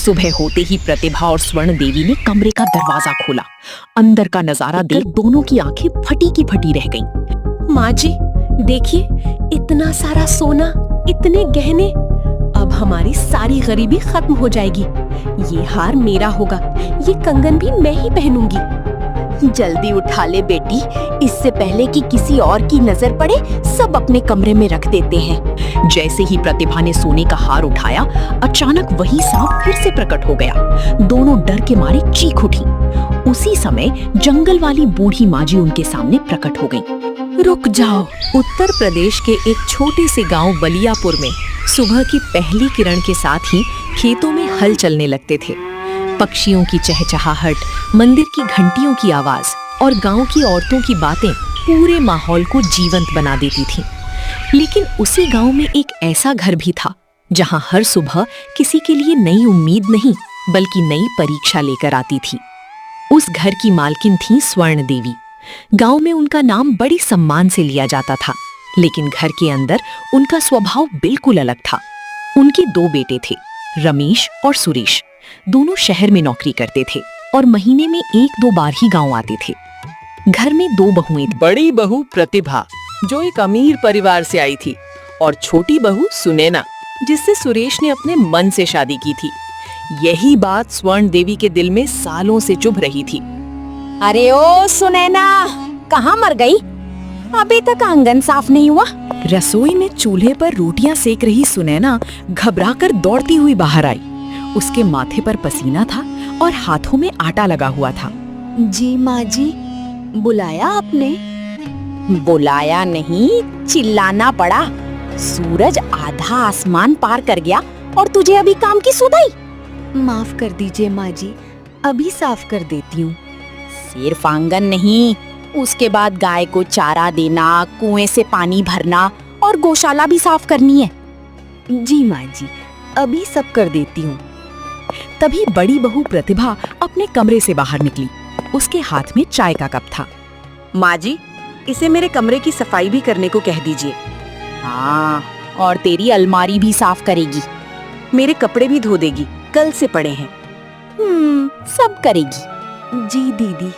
सुबह होते ही प्रतिभा और स्वर्ण देवी ने कमरे का दरवाजा खोला। अंदर का नजारा देख दोनों की आंखें फटी की फटी रह गईं। माँ जी, देखिए, इतना सारा सोना, इतने गहने। अब हमारी सारी गरीबी खत्म हो जाएगी। ये हार मेरा होगा, ये कंगन भी मैं ही पहनूंगी। जल्दी उठा ले बेटी, इससे पहले कि किसी और की नजर पड़े, सब अपने कमरे में रख देते हैं। जैसे ही प्रतिभा ने सोने का हार उठाया, अचानक वही सांप फिर से प्रकट हो गया। दोनों डर के मारे चीख उठी। उसी समय जंगल वाली बूढ़ी माँ जी उनके सामने प्रकट हो गईं। रुक जाओ। उत्तर प्रदेश के एक छोटे से गांव बलियापुर में सुबह की पहली किरण के साथ ही खेतों में हल चलने लगते थे। पक्षियों की चहचहाहट, मंदिर की घंटियों की आवाज और गांव की औरतों की बातें पूरे माहौल को जीवंत बना देती थीं। लेकिन उसी गांव में एक ऐसा घर भी था जहां हर सुबह किसी के लिए नई उम्मीद नहीं बल्कि नई परीक्षा लेकर आती थी। उस घर की मालकिन थी स्वर्ण देवी। गांव में उनका नाम बड़ी सम्मान से लिया जाता था, लेकिन घर के अंदर उनका स्वभाव बिल्कुल अलग था। उनके दो बेटे थे, रमेश और सुरेश। दोनों शहर में नौकरी करते थे और महीने में 1-2 बार ही गांव आते थे। घर में 2 बहुएं थीं। बड़ी बहू प्रतिभा, जो एक अमीर परिवार से आई थी, और छोटी बहू सुनैना, जिससे सुरेश ने अपने मन से शादी की थी। यही बात स्वर्ण देवी के दिल में सालों से चुभ रही थी। अरे ओ सुनैना, कहाँ मर गई? अभी तक आंगन साफ नहीं हुआ। रसोई में चूल्हे पर रोटियां सेक रही सुनैना घबराकर दौड़ती हुई बाहर आई। उसके माथे पर पसीना था और हाथों में आटा लगा हुआ था। जी माँ जी, बुलाया आपने? बुलाया नहीं, चिल्लाना पड़ा। सूरज आधा आसमान पार कर गया और तुझे अभी काम की सुधाई। माफ कर दीजिए माँ जी, अभी साफ कर देती हूँ। सिर्फ आंगन नहीं, उसके बाद गाय को चारा देना, कुएं से पानी भरना और गौशाला भी साफ करनी है। जी माँ जी, अभी सब कर देती हूँ। तभी बड़ी बहू प्रतिभा अपने कमरे से बाहर निकली। उसके हाथ में चाय का कप था। माँ जी, इसे मेरे कमरे की सफाई भी करने को कह दीजिए। हाँ, और तेरी अलमारी भी साफ करेगी। मेरे कपड़े भी धो देगी, कल से पड़े हैं। सब करेगी। जी दीदी।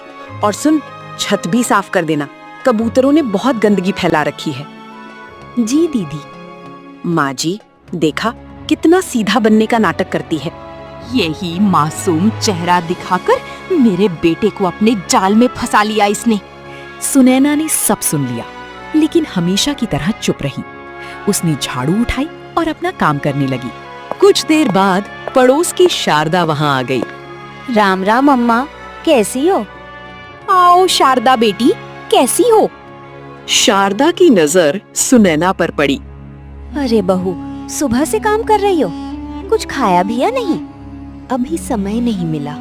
और सुन, छत भी साफ कर देना, कबूतरों ने बहुत गंदगी फैला रखी है। जी दीदी। माँ जी, देखा कितना सीधा बनने का नाटक करती है। यही मासूम चेहरा दिखाकर मेरे बेटे को अपने जाल में फंसा लिया इसने। सुनैना ने सब सुन लिया, लेकिन हमेशा की तरह चुप रही। उसने झाड़ू उठाई और अपना काम करने लगी। कुछ देर बाद पड़ोस की शारदा वहां आ गई। राम राम अम्मा, कैसी हो? आओ शारदा बेटी, कैसी हो? शारदा की नजर सुनैना पर पड़ी। अरे बहू, सुबह से काम कर रही हो, कुछ खाया भी या नहीं? अभी समय नहीं मिला।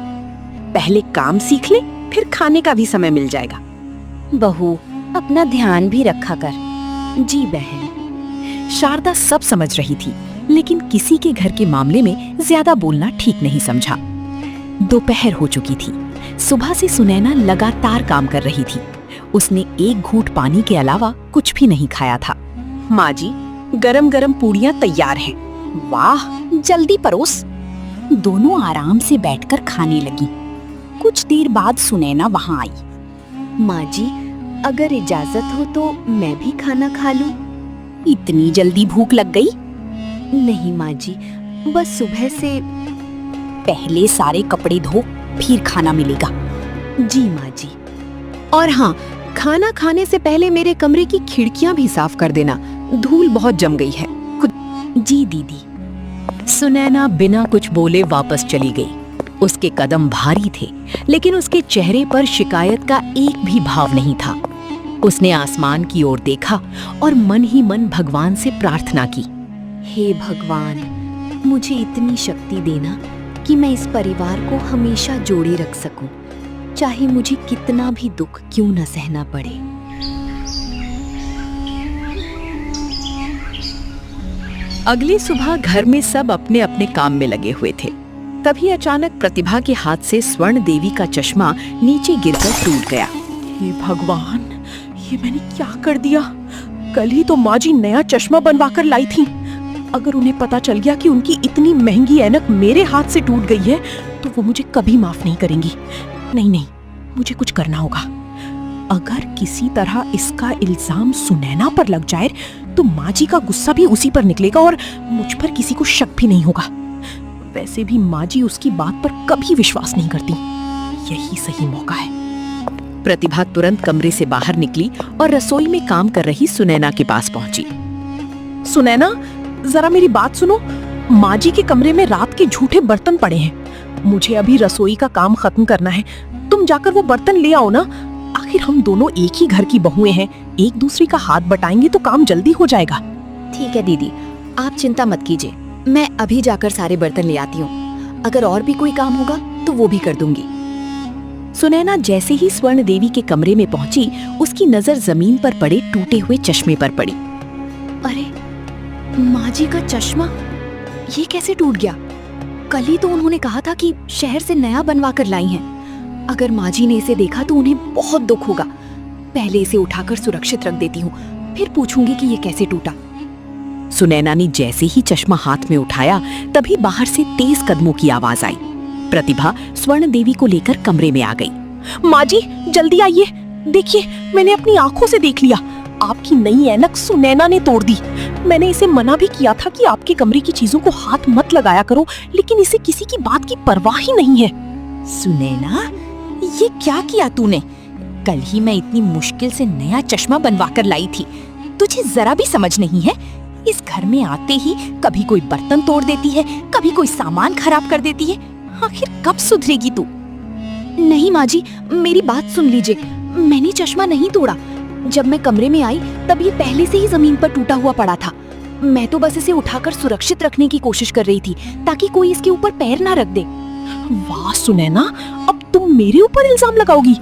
पहले काम सीख ले, फिर खाने का भी समय मिल जाएगा। बहू, अपना ध्यान भी रखा कर। जी बहन। शारदा सब समझ रही थी, लेकिन किसी के घर के मामले में ज्यादा बोलना ठीक नहीं समझा। दोपहर हो चुकी थी। सुबह से सुनैना लगातार काम कर रही थी। उसने एक घूंट पानी के अलावा कुछ भी नहीं खाया था। माँ जी, गरम गरम पूड़ियाँ तैयार हैं। वाह, जल्दी परोस। दोनों आराम से बैठकर खाने लगी। कुछ देर बाद सुनैना वहां आई। माँ जी, अगर इजाजत हो तो मैं भी खाना खा लूं? इतनी जल्दी भूख लग गई? नहीं माँ जी, बस सुबह से। पहले सारे कपड़े धो, फिर खाना मिलेगा। जी माँ जी। और हाँ, खाना खाने से पहले मेरे कमरे की खिड़कियां भी साफ कर देना, धूल बहुत जम गई है। जी दीदी। सुनैना बिना कुछ बोले वापस चली गई। उसके कदम भारी थे, लेकिन उसके चेहरे पर शिकायत का एक भी भाव नहीं था। उसने आसमान की ओर देखा और मन ही मन भगवान से प्रार्थना की। हे भगवान, मुझे इतनी शक्ति देना कि मैं इस परिवार को हमेशा जोड़े रख सकूं, चाहे मुझे कितना भी दुख क्यों न सहना पड़े। अगली सुबह घर में सब अपने अपने काम में लगे हुए थे। तभी अचानक प्रतिभा के हाथ से स्वर्ण देवी का चश्मा नीचे गिरकर टूट गया। हे भगवान, ये मैंने क्या कर दिया? कल ही तो माँ जी नया चश्मा बनवाकर लाई थी। अगर उन्हें पता चल गया कि उनकी इतनी महंगी ऐनक मेरे हाथ से टूट गई है तो वो मुझे कभी माफ नहीं करेंगी। नहीं, मुझे कुछ करना होगा। अगर किसी तरह इसका इल्जाम सुनैना पर लग जाए तो माँ जी का गुस्सा भी उसी पर निकलेगा और मुझ पर किसी को शक भी नहीं होगा। वैसे भी माँ जी उसकी बात पर कभी विश्वास नहीं करती। यही सही मौका है। प्रतिभा तुरंत कमरे से बाहर निकली और रसोई में काम कर रही सुनैना के पास पहुंची। सुनैना, जरा मेरी बात सुनो। माँ जी के कमरे में रात के झूठे बर्तन पड़े हैं। मुझे अभी रसोई का काम खत्म करना है। तुम जाकर वो बर्तन ले आओ ना। आखिर हम दोनों एक ही घर की बहुएं हैं, एक दूसरे का हाथ बटाएंगे तो काम जल्दी हो जाएगा। ठीक है दीदी, आप चिंता मत कीजिए, मैं अभी जाकर सारे बर्तन ले आती हूँ। अगर और भी कोई काम होगा तो वो भी कर दूंगी। सुनैना जैसे ही स्वर्ण देवी के कमरे में पहुंची, उसकी नजर जमीन पर पड़े टूटे हुए चश्मे पर पड़ी। अरे, माँ जी का चश्मा ये कैसे टूट गया? कल ही तो उन्होंने कहा था कि शहर से नया बनवा कर लाई हैं। अगर माँ जी ने इसे देखा तो उन्हें बहुत दुख होगा। पहले इसे उठाकर सुरक्षित रख देती हूँ, फिर पूछूंगी कि ये कैसे टूटा। सुनैना ने जैसे ही चश्मा हाथ में उठाया तभी बाहर से तेज कदमों की आवाज आई। प्रतिभा स्वर्ण देवी को लेकर कमरे में आ गई। माँ जी, जल्दी आइए। देखिए, मैंने अपनी आंखों से देख लिया। आपकी नई ऐनक सुनैना ने तोड़ दी। मैंने इसे मना भी किया था कि आपके कमरे की चीजों को हाथ मत लगाया करो, लेकिन इसे किसी की बात की परवाह ही नहीं है। सुनैना, ये क्या किया तूने? कल ही मैं इतनी मुश्किल से नया चश्मा बनवा कर लाई थी। तुझे जरा भी समझ नहीं है? इस घर में आते ही कभी कोई बर्तन तोड़ देती है, कभी कोई सामान खराब कर देती है। आखिर कब सुधरेगी तू? नहीं माँ जी, मेरी बात सुन लीजिए। मैंने चश्मा नहीं तोड़ा। जब मैं कमरे में आई तब ये पहले से ही जमीन पर टूटा हुआ पड़ा था। मैं तो बस इसे उठाकर सुरक्षित रखने की कोशिश कर रही थी ताकि कोई इसके ऊपर पैर ना रख दे। वाह सुनैना, अब तुम मेरे ऊपर इल्जाम लगाओगी?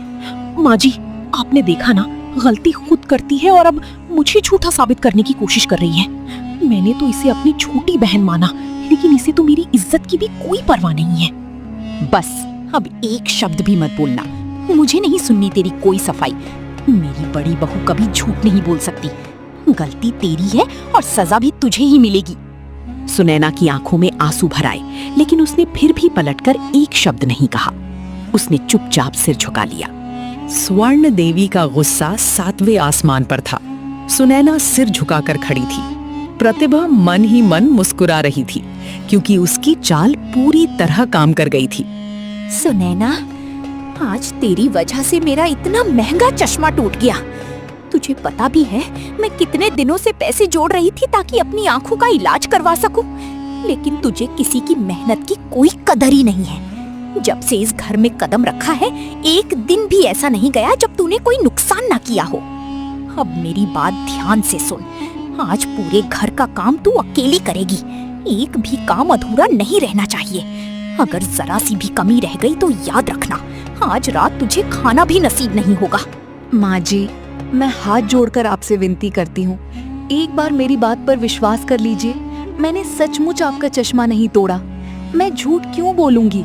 माँ जी, आपने देखा ना, गलती खुद करती है और अब मुझे झूठा साबित करने की कोशिश कर रही है। मैंने तो इसे अपनी छोटी बहन माना, लेकिन इसे तो मेरी इज्जत की भी कोई परवाह नहीं है। बस अब एक शब्द भी मत बोलना। मुझे नहीं सुननी तेरी कोई सफाई। मेरी बड़ी बहू कभी झूठ नहीं बोल सकती। गलती तेरी है और सजा भी तुझे ही मिलेगी। सुनैना की आंखों में आंसू भर आए, लेकिन उसने फिर भी पलटकर एक शब्द नहीं कहा। उसने चुपचाप सिर झुका लिया। स्वर्ण देवी का गुस्सा 7वें आसमान पर था। सुनैना सिर झुकाकर खड़ी थी। प्रतिभा मन ही मन मुस्कुरा रही थी, क्योंकि उसकी चाल पूरी तरह काम कर गई थी। सुनैना, आज तेरी वजह से मेरा इतना महंगा चश्मा टूट गया। तुझे पता भी है मैं कितने दिनों से पैसे जोड़ रही थी ताकि अपनी आंखों का इलाज करवा सकूं, लेकिन तुझे किसी की मेहनत की कोई कदर ही नहीं है। जब से इस घर में कदम रखा है, एक दिन भी ऐसा नहीं गया जब तूने कोई नुकसान ना किया हो। अब मेरी बात ध्यान से सुन। आज पूरे घर का काम तू अकेली करेगी। एक भी काम अधूरा नहीं रहना चाहिए। अगर जरा सी भी कमी रह गई तो याद रखना, आज रात तुझे खाना भी नसीब नहीं होगा। माँ जी, मैं हाथ जोड़कर आपसे विनती करती हूँ, एक बार मेरी बात पर विश्वास कर लीजिए। मैंने सचमुच आपका चश्मा नहीं तोड़ा। मैं झूठ क्यों बोलूंगी?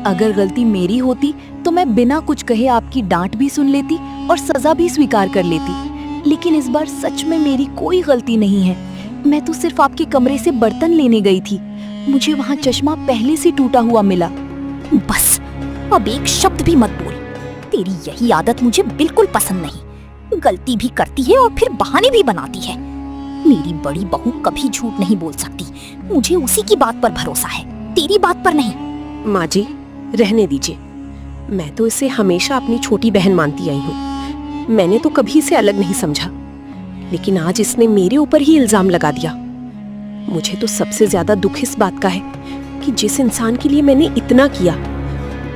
अगर गलती मेरी होती तो मैं बिना कुछ कहे आपकी डांट भी सुन लेती और सजा भी स्वीकार कर लेती। लेकिन इस बार सच में मेरी कोई गलती नहीं है। मैं तो सिर्फ आपके कमरे से बर्तन लेने गई थी। मुझे वहाँ चश्मा पहले से टूटा हुआ मिला। बस अब एक शब्द भी मत बोल। तेरी यही आदत मुझे बिल्कुल पसंद नहीं। गलती भी करती है और फिर बहाने भी बनाती है। मेरी बड़ी बहू कभी झूठ नहीं बोल सकती। मुझे उसी की बात पर भरोसा है, तेरी बात पर नहीं। माँ जी, रहने दीजिए। मैं तो इसे हमेशा अपनी छोटी बहन मानती आई हूँ। मैंने तो कभी इसे अलग नहीं समझा, लेकिन आज इसने मेरे ऊपर ही इल्जाम लगा दिया। मुझे तो सबसे ज्यादा दुख इस बात का है कि जिस इंसान के लिए मैंने इतना किया,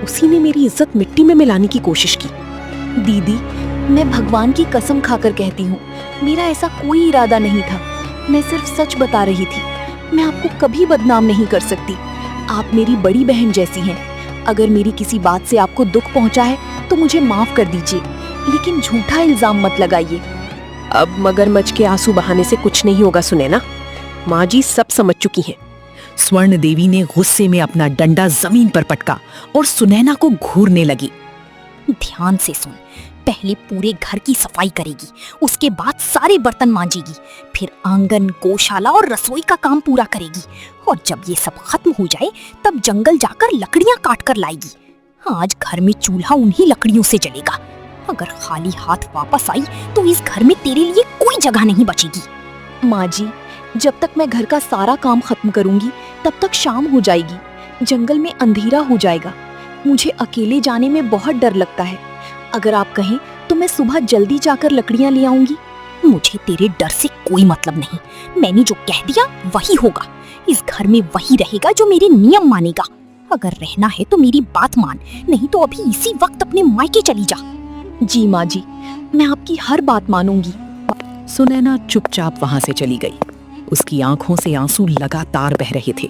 उसी ने मेरी इज्जत मिट्टी में मिलाने की कोशिश की। दीदी, मैं भगवान की कसम खाकर कहती हूँ, मेरा ऐसा कोई इरादा नहीं था। मैं सिर्फ सच बता रही थी। मैं आपको कभी बदनाम नहीं कर सकती। आप मेरी बड़ी बहन जैसी हैं। अगर मेरी किसी बात से आपको दुख पहुंचा है तो मुझे माफ कर दीजिए, लेकिन झूठा इल्जाम मत लगाइए। अब मगरमच्छ के आंसू बहाने से कुछ नहीं होगा सुनैना। माँ जी सब समझ चुकी हैं। स्वर्ण देवी ने गुस्से में अपना डंडा जमीन पर पटका और सुनैना को घूरने लगी। ध्यान से सुन, पहले पूरे घर की सफाई करेगी, उसके बाद सारे बर्तन मांजेगी, फिर आंगन, गौशाला और रसोई का काम पूरा करेगी। और जब ये सब खत्म हो जाए तब जंगल जाकर लकड़ियां काट कर लाएगी। आज घर में चूल्हा उन्हीं लकड़ियों से जलेगा। अगर खाली हाथ वापस आई तो इस घर में तेरे लिए कोई जगह नहीं बचेगी। माँ जी, जब तक मैं घर का सारा काम खत्म करूंगी तब तक शाम हो जाएगी, जंगल में अंधेरा हो जाएगा। मुझे अकेले जाने में बहुत डर लगता है। अगर आप कहें तो मैं सुबह जल्दी जाकर लकड़ियां ले आऊंगी। मुझे तेरे डर से कोई मतलब नहीं। मैंने जो कह दिया वही होगा। इस घर में वही रहेगा जो मेरे नियम मानेगा। अगर रहना है तो मेरी बात मान, नहीं तो अभी इसी वक्त अपने मायके चली जा। जी माँ जी, मैं आपकी हर बात मानूंगी। सुनैना चुपचाप वहां से चली गई। उसकी आंखों से आंसू लगातार बह रहे थे,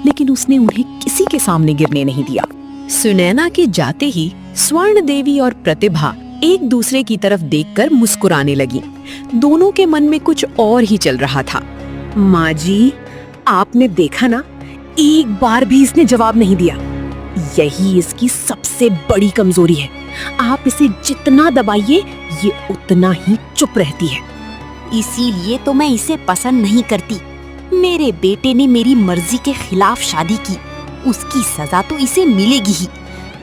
लेकिन उसने उन्हें किसी के सामने गिरने नहीं दिया। सुनैना के जाते ही स्वर्ण देवी और प्रतिभा एक दूसरे की तरफ देखकर मुस्कुराने लगी। दोनों के मन में कुछ और ही चल रहा था। माँ जी, आपने देखा ना, एक बार भी इसने जवाब नहीं दिया। यही इसकी सबसे बड़ी कमजोरी है। आप इसे जितना दबाइए ये उतना ही चुप रहती है। इसीलिए तो मैं इसे पसंद नहीं करती। मेरे बेटे ने मेरी मर्जी के खिलाफ शादी की, उसकी सजा तो इसे मिलेगी ही।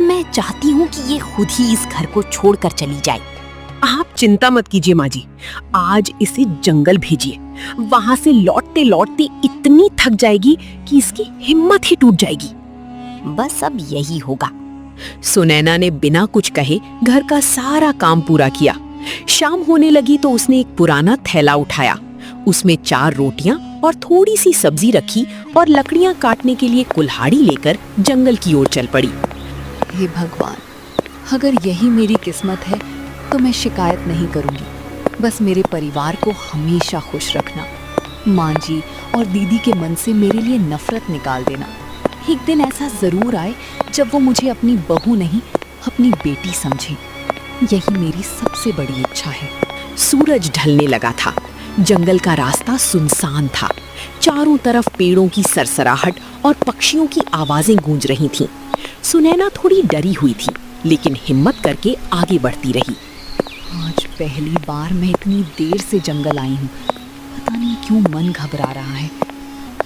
मैं चाहती हूँ कि ये खुद ही इस घर को छोड़कर चली जाए। आप चिंता मत कीजिए माँ जी, आज इसे जंगल भेजिए। वहाँ से लौटते लौटते इतनी थक जाएगी कि इसकी हिम्मत ही टूट जाएगी। बस अब यही होगा। सुनैना ने बिना कुछ कहे घर का सारा काम पूरा किया। शाम होने लगी तो उसने एक पुराना थैला उठाया। उसमें 4 रोटियां और थोड़ी सी सब्जी रखी और लकड़ियां काटने के लिए कुल्हाड़ी लेकर जंगल की ओर चल पड़ी। हे भगवान, अगर यही मेरी किस्मत है तो मैं शिकायत नहीं करूंगी। बस मेरे परिवार को हमेशा खुश रखना। माँ जी और दीदी के मन से मेरे लिए नफरत निकाल देना। एक दिन ऐसा जरूर आए जब वो मुझे अपनी बहू नहीं, अपनी बेटी समझे। यही मेरी सबसे बड़ी इच्छा है। सूरज ढलने लगा था। जंगल का रास्ता सुनसान था। चारों तरफ पेड़ों की सरसराहट और पक्षियों की आवाजें गूंज रही थीं। सुनैना थोड़ी डरी हुई थी, लेकिन हिम्मत करके आगे बढ़ती रही। आज पहली बार मैं इतनी देर से जंगल आई हूँ। पता नहीं क्यों मन घबरा रहा है।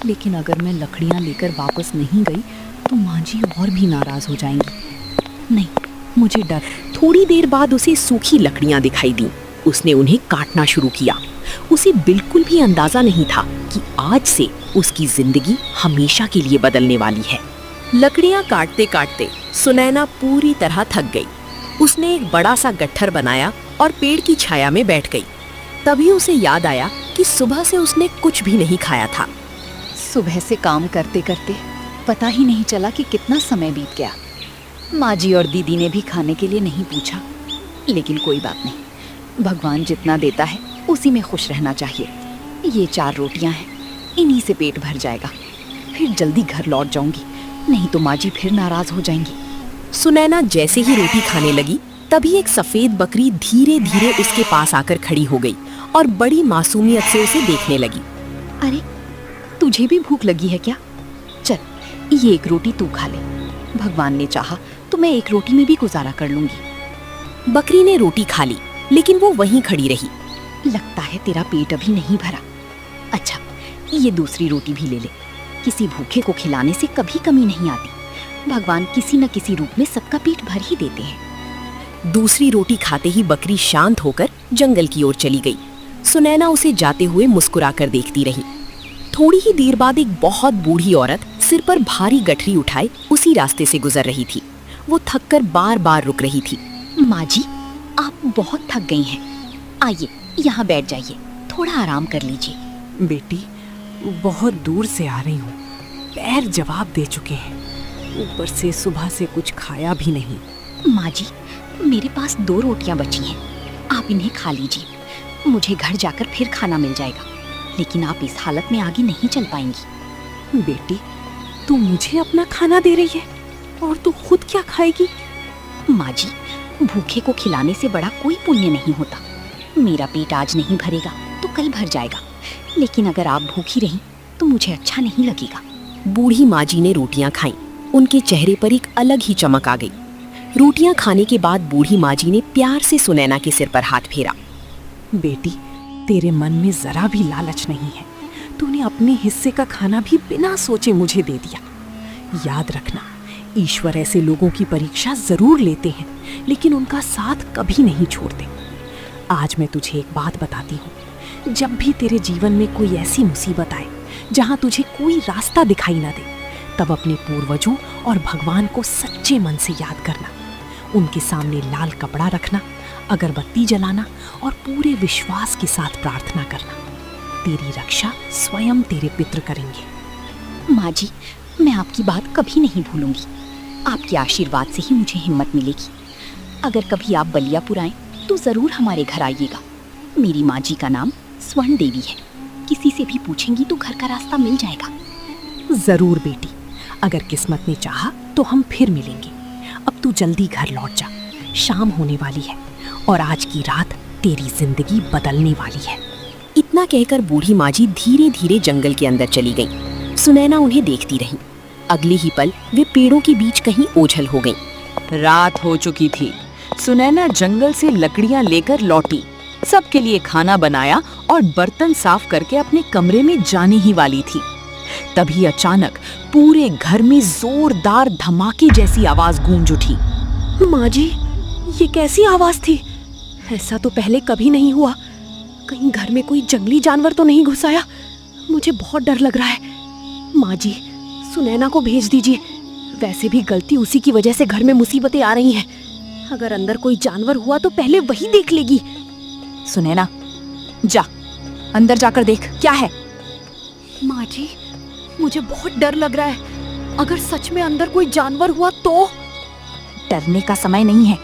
लेकिन अगर मैं लकड़ियाँ लेकर वापस नहीं गई तो माँ जी और भी नाराज हो जाएंगी। नहीं, मुझे डर। थोड़ी देर बाद उसे सूखी लकड़ियां दिखाई दी। उसने उन्हें काटना शुरू किया। उसे बिल्कुल भी अंदाजा नहीं था कि आज से उसकी जिंदगी हमेशा के लिए बदलने वाली है। लकड़ियां काटते काटते सुनैना पूरी तरह थक गई। उसने एक बड़ा सा गट्ठर बनाया और पेड़ की छाया में बैठ गई। तभी उसे याद आया कि सुबह से उसने कुछ भी नहीं खाया था। सुबह से काम करते करते पता ही नहीं चला कि कितना समय बीत गया। माँ जी और दीदी ने भी खाने के लिए नहीं पूछा। लेकिन कोई बात नहीं, भगवान जितना देता है उसी में खुश रहना चाहिए। ये 4 रोटियां हैं, इन्हीं से पेट भर जाएगा। फिर जल्दी घर लौट जाऊंगी, नहीं तो माँ जी फिर नाराज हो जाएंगी। सुनैना जैसे ही रोटी खाने लगी तभी एक सफेद बकरी धीरे धीरे उसके पास आकर खड़ी हो गई और बड़ी मासूमियत से उसे देखने लगी। अरे, तुझे भी भूख लगी है क्या? चल, ये एक रोटी तू खा ले। भगवान ने चाहा तो मैं एक रोटी में भी गुजारा कर लूंगी। बकरी ने रोटी खा ली, लेकिन वो वहीं खड़ी रही। लगता है तेरा पेट अभी नहीं भरा। अच्छा, ये दूसरी रोटी भी ले ले। किसी भूखे को खिलाने से कभी कमी नहीं आती। भगवान किसी न किसी रूप में सबका पेट भर ही देते हैं। दूसरी रोटी खाते ही बकरी शांत होकर जंगल की ओर चली गई। सुनैना उसे जाते हुए मुस्कुराकर देखती रही। थोड़ी ही देर बाद एक बहुत बूढ़ी औरत सिर पर भारी गठरी उठाए उसी रास्ते से गुजर रही थी। वो थककर बार बार रुक रही थी। माँ जी, आप बहुत थक गई हैं। आइए, यहाँ बैठ जाइए, थोड़ा आराम कर लीजिए। बेटी, बहुत दूर से आ रही हूँ। पैर जवाब दे चुके हैं। ऊपर से सुबह से कुछ खाया भी नहीं। माँ जी, मेरे पास 2 रोटियां बची हैं, आप इन्हें खा लीजिए। मुझे घर जाकर फिर खाना मिल जाएगा, लेकिन आप इस हालत में आगे नहीं चल पाएंगी। बेटी, तू मुझे अपना खाना दे रही है और तू खुद क्या खाएगी? माँ जी, भूखे को खिलाने से बड़ा कोई पुण्य नहीं होता। मेरा पेट आज नहीं भरेगा तो कल भर जाएगा, लेकिन अगर आप भूखी रहीं तो मुझे अच्छा नहीं लगेगा। बूढ़ी माँ जी ने रोटियां खाईं। उनके चेहरे पर एक अलग ही चमक आ गई। रोटियां खाने के बाद बूढ़ी माजी ने प्यार से सुनैना के सिर पर हाथ फेरा। बेटी, तेरे मन में जरा भी लालच नहीं है। तूने अपने हिस्से का खाना भी बिना सोचे मुझे दे दिया। याद रखना, ईश्वर ऐसे लोगों की परीक्षा जरूर लेते हैं, लेकिन उनका साथ कभी नहीं छोड़ते। आज मैं तुझे एक बात बताती हूँ। जब भी तेरे जीवन में कोई ऐसी मुसीबत आए जहाँ तुझे कोई रास्ता दिखाई ना दे, तब अपने पूर्वजों और भगवान को सच्चे मन से याद करना। उनके सामने लाल कपड़ा रखना, अगरबत्ती जलाना और पूरे विश्वास के साथ प्रार्थना करना। तेरी रक्षा स्वयं तेरे पितृ करेंगे। माँ जी, मैं आपकी बात कभी नहीं भूलूंगी। आपके आशीर्वाद से ही मुझे हिम्मत मिलेगी। अगर कभी आप बलियापुर आएं तो जरूर हमारे घर आइएगा। मेरी माँ जी का नाम स्वर्ण देवी है। किसी से भी पूछेंगी तो घर का रास्ता मिल जाएगा। जरूर बेटी, अगर किस्मत ने चाहा तो हम फिर मिलेंगे। अब तू जल्दी घर लौट जा, शाम होने वाली है और आज की रात तेरी जिंदगी बदलने वाली है। इतना कहकर बूढ़ी माजी धीरे धीरे जंगल के अंदर चली गई। सुनैना उन्हें देखती रही। अगले ही पल वे पेड़ों के बीच कहीं ओझल हो गईं। रात हो चुकी थी। सुनैना जंगल से लकड़ियां लेकर लौटी, सबके लिए खाना बनाया और बर्तन साफ करके अपने कमरे में जाने ही वाली थी। तभी अचानक पूरे घर में जोरदार धमाके जैसी आवाज गूंज उठी। माँ जी, ये कैसी आवाज थी? ऐसा तो पहले कभी नहीं हुआ। कहीं घर में कोई जंगली जानवर तो नहीं घुस आया? मुझे बहुत डर लग रहा है। माँ जी, सुनैना को भेज दीजिए। वैसे भी गलती उसी की वजह से घर में मुसीबतें आ रही हैं। अगर अंदर कोई जानवर हुआ तो पहले वही देख लेगी। सुनैना, जा अंदर जाकर देख क्या है। माँ जी, मुझे बहुत डर लग रहा है। अगर सच में अंदर कोई जानवर हुआ तो? डरने का समय नहीं है।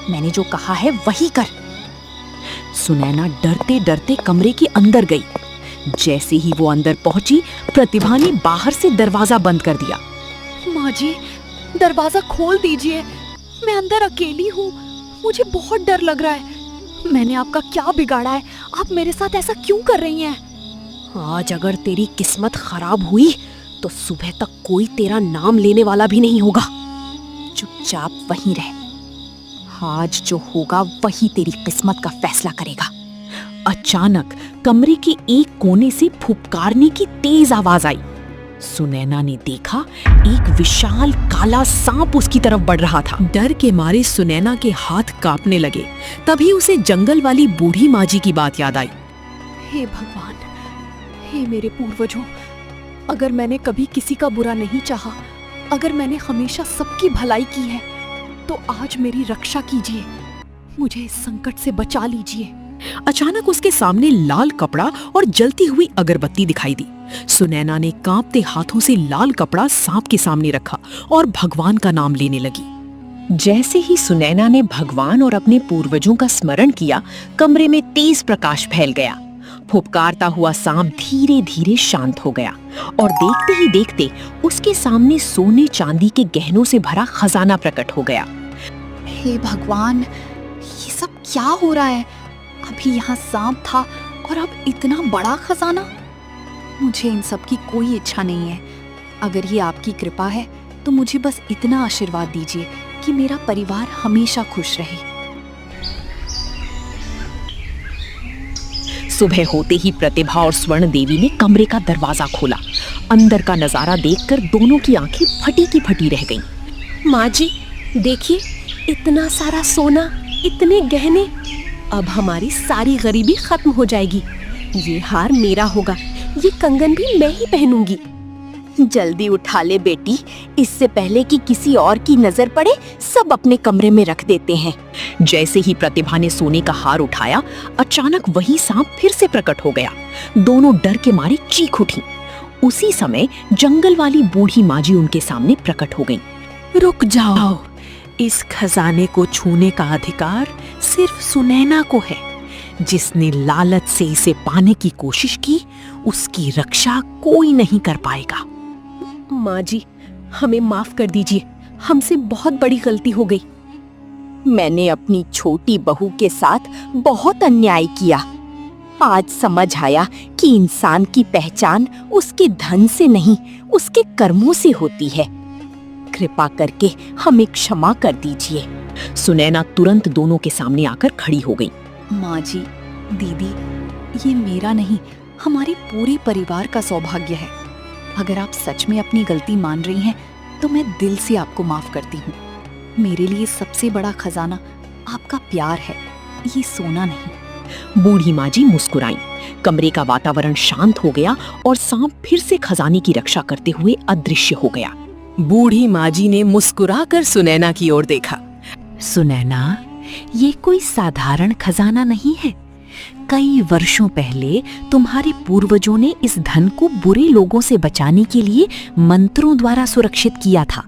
मैंने जो कहा है वही कर। सुनैना डरते डरते कमरे के अंदर गई। जैसे ही वो अंदर पहुंची, प्रतिभा ने बाहर से दरवाजा बंद कर दिया। माँ जी, दरवाजा खोल दीजिए। मैं अंदर अकेली हूँ। मुझे बहुत डर लग रहा है। मैंने आपका क्या बिगाड़ा है? आप मेरे साथ ऐसा क्यों कर रही हैं? आज अगर तेरी किस्मत खराब हुई तो सुबह तक कोई तेरा नाम लेने वाला भी नहीं होगा। चुपचाप वहीं रह। आज जो होगा वही तेरी किस्मत का फैसला करेगा। अचानक कमरे के एक कोने से फुफकारने की तेज आवाज आई। सुनैना ने देखा, एक विशाल काला सांप उसकी तरफ बढ़ रहा था। डर के मारे सुनैना के हाथ कांपने लगे। तभी उसे जंगल वाली बूढ़ी माजी की बात याद आई। हे भगवान, हे मेरे पूर्वजों, अगर मैंने कभी किसी का बुरा नहीं चाहा, अगर मैंने हमेशा सबकी भलाई की है, तो आज मेरी रक्षा कीजिए। मुझे इस संकट से बचा लीजिए। अचानक उसके सामने लाल कपड़ा और जलती हुई अगरबत्ती दिखाई दी। सुनैना ने कांपते हाथों से लाल कपड़ा सांप के सामने रखा और भगवान का नाम लेने लगी। जैसे ही सुनैना ने भगवान और अपने पूर्वजों का स्मरण किया, कमरे में तेज प्रकाश फैल गया। फुफकारता हुआ सांप धीरे धीरे शांत हो गया और देखते ही देखते उसके सामने सोने चांदी के गहनों से भरा खजाना प्रकट हो गया। हे भगवान, ये सब क्या हो रहा है? अभी यहाँ सांप था और अब इतना बड़ा खजाना। मुझे इन सब की कोई इच्छा नहीं है। अगर ये आपकी कृपा है तो मुझे बस इतना आशीर्वाद दीजिए कि मेरा परिवार हमेशा खुश रहे। सुबह होते ही प्रतिभा और स्वर्ण देवी ने कमरे का दरवाजा खोला। अंदर का नजारा देखकर दोनों की आंखें फटी की फटी रह गईं। माँ जी, देखिए, इतना सारा सोना, इतने गहने। अब हमारी सारी गरीबी खत्म हो जाएगी। ये हार मेरा होगा, ये कंगन भी मैं ही पहनूंगी। जल्दी उठा ले बेटी, इससे पहले कि किसी और की नजर पड़े, सब अपने कमरे में रख देते हैं। जैसे ही प्रतिभा ने सोने का हार उठाया, अचानक वही सांप फिर से प्रकट हो गया। दोनों डर के मारे चीख उठी। उसी समय जंगल वाली बूढ़ी माजी उनके सामने प्रकट हो गई। रुक जाओ, इस खजाने को छूने का अधिकार सिर्फ सुनैना को है। जिसने लालच से इसे पाने की कोशिश की, उसकी रक्षा कोई नहीं कर पाएगा। माँ जी, हमें माफ कर दीजिए। हमसे बहुत बड़ी गलती हो गई। मैंने अपनी छोटी बहू के साथ बहुत अन्याय किया। आज समझ आया कि इंसान की पहचान उसके धन से नहीं, उसके कर्मों से होती है। कृपा करके हमें क्षमा कर दीजिए। सुनैना तुरंत दोनों के सामने आकर खड़ी हो गई। माँ जी, दीदी, ये मेरा नहीं, हमारे पूरे परिवार का सौभाग्य है। अगर आप सच में अपनी गलती मान रही हैं, तो मैं दिल से आपको माफ करती हूँ। मेरे लिए सबसे बड़ा खजाना आपका प्यार है, ये सोना नहीं। बूढ़ी माँ जी मुस्कुराई। कमरे का वातावरण शांत हो गया और सांप फिर से खजाने की रक्षा करते हुए अदृश्य हो गया। बूढ़ी माजी ने मुस्कुराकर सुनैना की ओर देखा। सुनैना, ये कोई साधारण खजाना नहीं है। कई वर्षों पहले तुम्हारे पूर्वजों ने इस धन को बुरे लोगों से बचाने के लिए मंत्रों द्वारा सुरक्षित किया था।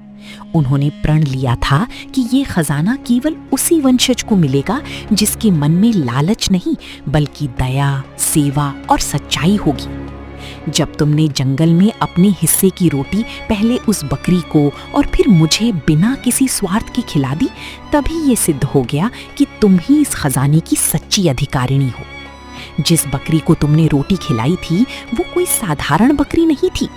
उन्होंने प्रण लिया था कि ये खजाना केवल उसी वंशज को मिलेगा जिसके मन में लालच नहीं बल्कि दया, सेवा और सच्चाई होगी। जब तुमने जंगल में अपने हिस्से की रोटी पहले उस बकरी को और फिर मुझे बिना किसी स्वार्थ के खिला दी, तभी ये सिद्ध हो गया कि तुम ही इस खजाने की सच्ची अधिकारिणी हो। जिस बकरी को तुमने रोटी खिलाई थी वो कोई साधारण बकरी नहीं थी,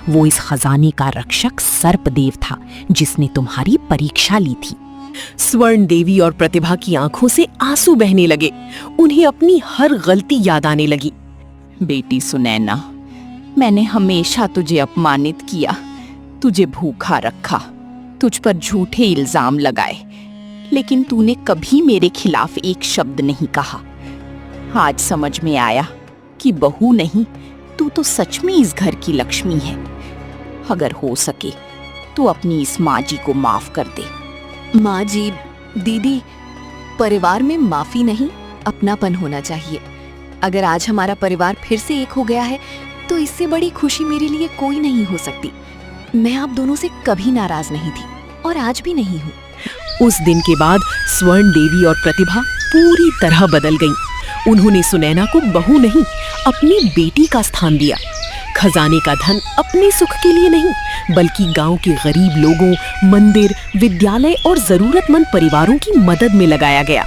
वो इस खजाने का रक्षक सर्पदेव था जिसने तुम्हारी परीक्षा ली थी। स्वर्ण देवी और प्रतिभा की आंखों से आंसू बहने लगे। उन्हें अपनी हर गलती याद आने लगी। बेटी सुनैना, मैंने हमेशा तुझे अपमानित किया, तुझे भूखा रखा, तुझ पर झूठे इल्जाम लगाए, लेकिन तूने कभी मेरे खिलाफ एक शब्द नहीं कहा। आज समझ में आया कि बहू नहीं, तू तो सच में इस घर की लक्ष्मी है। अगर हो सके तो अपनी इस माँ जी को माफ कर दे। माँ जी, दीदी, परिवार में माफी नहीं, अपनापन होना चाहिए। अगर आज हमारा परिवार फिर से एक हो गया है, तो इससे बड़ी खुशी मेरे लिए कोई नहीं हो सकती। मैं आप दोनों से कभी नाराज नहीं थी और आज भी नहीं हूँ। उस दिन के बाद स्वर्ण देवी और प्रतिभा पूरी तरह बदल गईं। उन्होंने सुनैना को बहू नहीं, अपनी बेटी का स्थान दिया। खजाने का धन अपने सुख के लिए नहीं बल्कि गांव के गरीब लोगों, मंदिर, विद्यालय और जरूरतमंद परिवारों की मदद में लगाया गया।